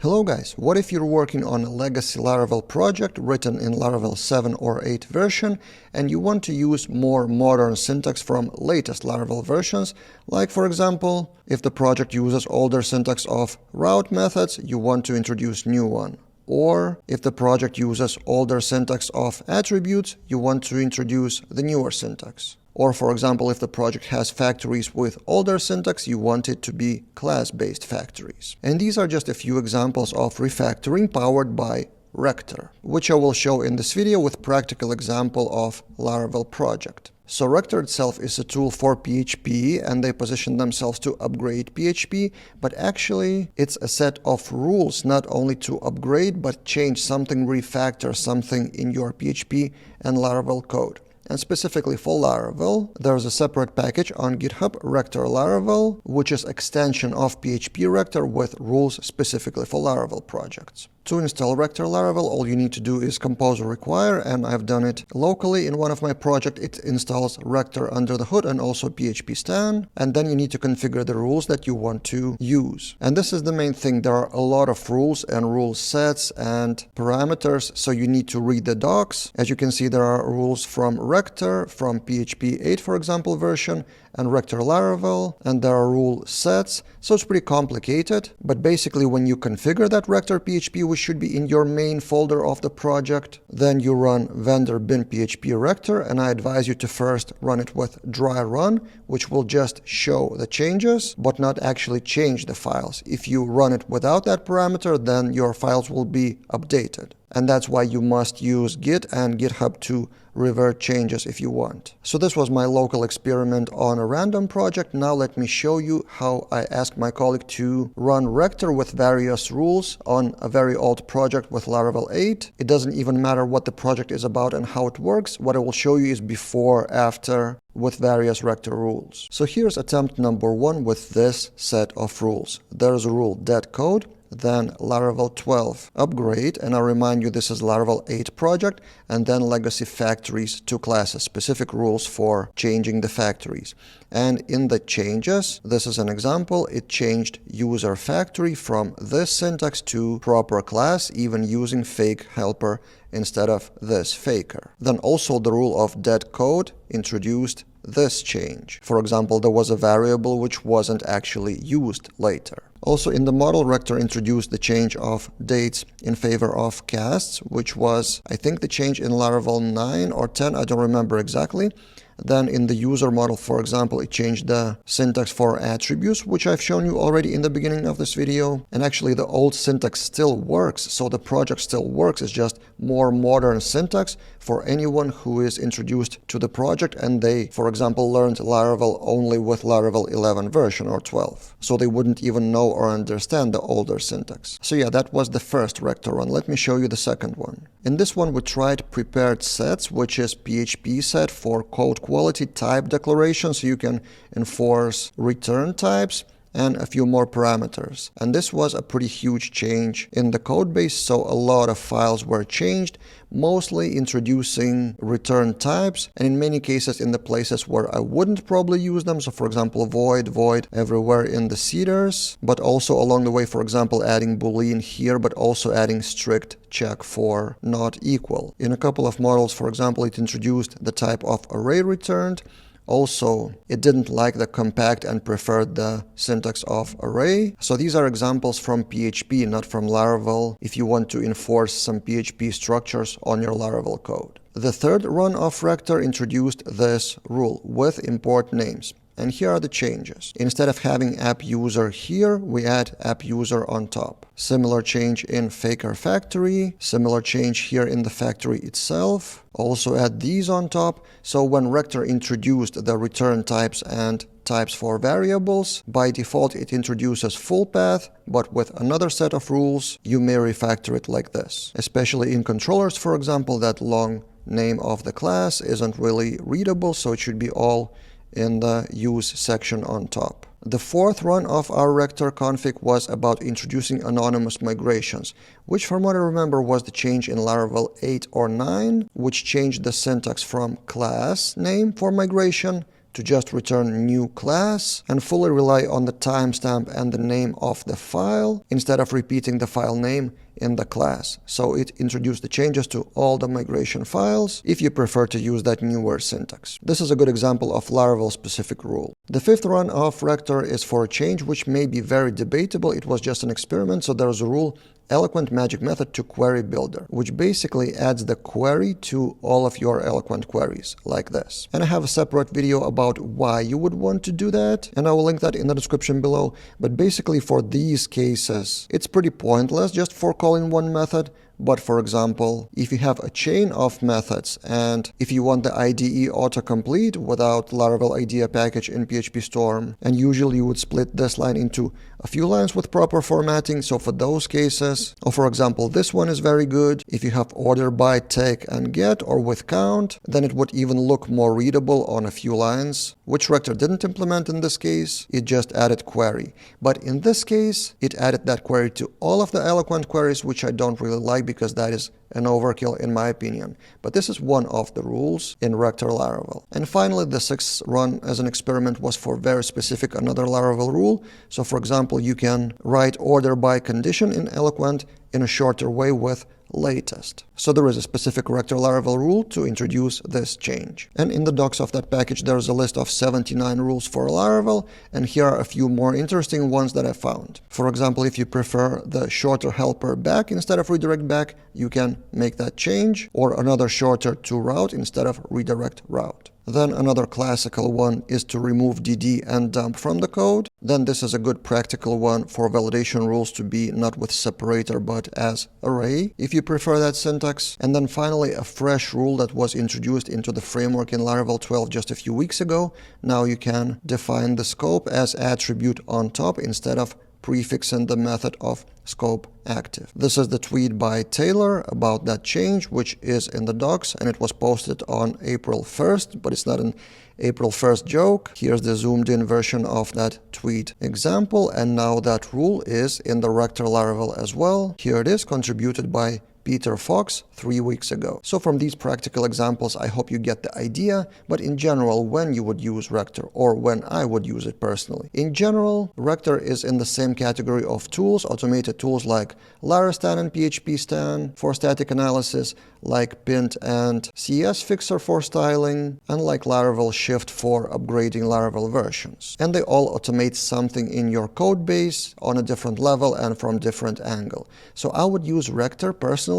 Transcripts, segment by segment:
Hello guys, what if you're working on a legacy Laravel project written in Laravel 7 or 8 version and you want to use more modern syntax from latest Laravel versions, like for example, if the project uses older syntax of route methods, you want to introduce new one. Or if the project uses older syntax of attributes, you want to introduce the newer syntax. Or for example, if the project has factories with older syntax, you want it to be class-based factories. And these are just a few examples of refactoring powered by Rector, which I will show in this video with practical example of Laravel project. So Rector itself is a tool for PHP and they position themselves to upgrade PHP, but actually it's a set of rules not only to upgrade but change something, refactor something in your PHP and Laravel code. And specifically for Laravel, there's a separate package on GitHub, Rector Laravel, which is extension of PHP Rector with rules specifically for Laravel projects. To install Rector Laravel, all you need to do is compose or require, and I've done it locally in one of my projects. It installs Rector under the hood and also PHP stan, and then you need to configure the rules that you want to use. And this is the main thing. There are a lot of rules and rule sets and parameters, so you need to read the docs. As you can see, there are rules from Rector, from PHP 8, for example, version, and Rector Laravel, and there are rule sets, so it's pretty complicated. But basically, when you configure that Rector PHP, which should be in your main folder of the project, then you run vendor bin PHP Rector, and I advise you to first run it with dry run, which will just show the changes, but not actually change the files. If you run it without that parameter, then your files will be updated. And that's why you must use Git and GitHub to revert changes if you want. So this was my local experiment on a random project. Now let me show you how I asked my colleague to run Rector with various rules on a very old project with Laravel 8. It doesn't even matter what the project is about and how it works. What I will show you is before, after, with various Rector rules. So here's attempt number 1 with this set of rules. There's a rule dead code, then Laravel 12 upgrade, and I remind you this is Laravel 8 project, and then legacy factories 2 classes, specific rules for changing the factories. And in the changes, this is an example, it changed user factory from this syntax to proper class, even using fake helper instead of this faker. Then also the rule of dead code introduced this change. For example, there was a variable which wasn't actually used later. Also in the model, Rector introduced the change of dates in favor of casts, which was, I think, the change in Laravel 9 or 10, I don't remember exactly. Then in the user model, for example, it changed the syntax for attributes, which I've shown you already in the beginning of this video. And actually the old syntax still works, so the project still works. It's just more modern syntax for anyone who is introduced to the project and they, for example, learned Laravel only with Laravel 11 version or 12. So they wouldn't even know or understand the older syntax. So yeah, that was the first Rector run. Let me show you the second one. In this one, we tried prepared sets, which is PHP set for code quality type declaration, so you can enforce return types and a few more parameters. And this was a pretty huge change in the code base, so a lot of files were changed, mostly introducing return types, and in many cases in the places where I wouldn't probably use them. So for example, void everywhere in the seeders, but also along the way, for example, adding boolean here, but also adding strict check for not equal. In a couple of models, for example, it introduced the type of array returned. Also, it didn't like the compact and preferred the syntax of array. So these are examples from PHP, not from Laravel, if you want to enforce some PHP structures on your Laravel code. The third run of Rector introduced this rule with import names. And here are the changes. Instead of having app user here, we add app user on top. Similar change in faker factory, similar change here in the factory itself. Also add these on top. So when Rector introduced the return types and types for variables, by default it introduces full path, but with another set of rules, you may refactor it like this. Especially in controllers, for example, that long name of the class isn't really readable, so it should be all in the use section on top. The fourth run of our Rector config was about introducing anonymous migrations, which from what I remember was the change in Laravel 8 or 9, which changed the syntax from class name for migration to just return new class and fully rely on the timestamp and the name of the file instead of repeating the file name in the class. So it introduced the changes to all the migration files if you prefer to use that newer syntax. This is a good example of Laravel specific rule. The fifth run of Rector is for a change which may be very debatable. It was just an experiment, so there's a rule Eloquent magic method to query builder, which basically adds the query to all of your Eloquent queries, like this. And I have a separate video about why you would want to do that, and I will link that in the description below. But basically for these cases, it's pretty pointless just for calling one method. But for example, if you have a chain of methods and if you want the IDE autocomplete without Laravel IDEA package in PHP Storm, and usually you would split this line into a few lines with proper formatting, so for those cases, or for example, this one is very good. If you have order by, take, and get, or with count, then it would even look more readable on a few lines, which Rector didn't implement in this case. It just added query. But in this case, it added that query to all of the Eloquent queries, which I don't really like because that is an overkill in my opinion. But this is one of the rules in Rector Laravel. And finally, the sixth run as an experiment was for very specific another Laravel rule. So for example, you can write order by condition in Eloquent in a shorter way with latest. So there is a specific Rector Laravel rule to introduce this change. And in the docs of that package, there is a list of 79 rules for Laravel, and here are a few more interesting ones that I found. For example, if you prefer the shorter helper back instead of redirect back, you can make that change, or another shorter to route instead of redirect route. Then another classical one is to remove DD and dump from the code. Then this is a good practical one for validation rules to be not with separator but as array, if you prefer that syntax. And then finally a fresh rule that was introduced into the framework in Laravel 12 just a few weeks ago. Now you can define the scope as attribute on top instead of prefixing the method of scope active. This is the tweet by Taylor about that change, which is in the docs, and it was posted on April 1st, but it's not an April 1st joke. Here's the zoomed in version of that tweet example, and now that rule is in the Rector Laravel as well. Here it is, contributed by Peter Fox 3 weeks ago. So from these practical examples, I hope you get the idea, but in general, when you would use Rector, or when I would use it personally. In general, Rector is in the same category of tools, automated tools like Larastan and PHP Stan for static analysis, like Pint and CS Fixer for styling, and like Laravel Shift for upgrading Laravel versions. And they all automate something in your code base on a different level and from different angle. So I would use Rector personally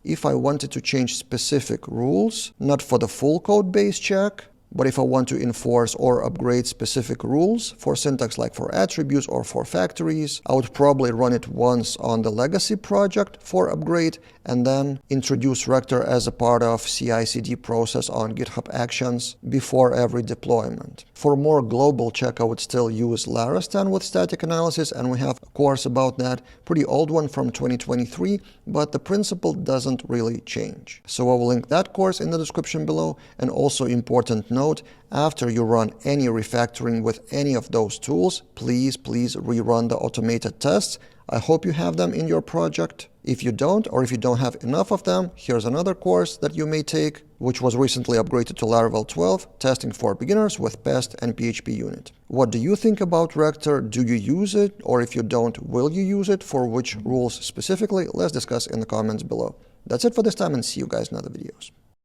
if I wanted to change specific rules, not for the full code base check, but if I want to enforce or upgrade specific rules for syntax like for attributes or for factories, I would probably run it once on the legacy project for upgrade and then introduce Rector as a part of CI/CD process on GitHub Actions before every deployment. For more global check, I would still use Larastan with static analysis, and we have a course about that, pretty old one from 2023, but the principle doesn't really change. So I will link that course in the description below. And also important note, after you run any refactoring with any of those tools, please rerun the automated tests. I hope you have them in your project. If you don't, or if you don't have enough of them, here's another course that you may take, which was recently upgraded to Laravel 12, Testing for Beginners with PEST and PHP Unit. What do you think about Rector? Do you use it? Or if you don't, will you use it? For which rules specifically? Let's discuss in the comments below. That's it for this time, and see you guys in other videos.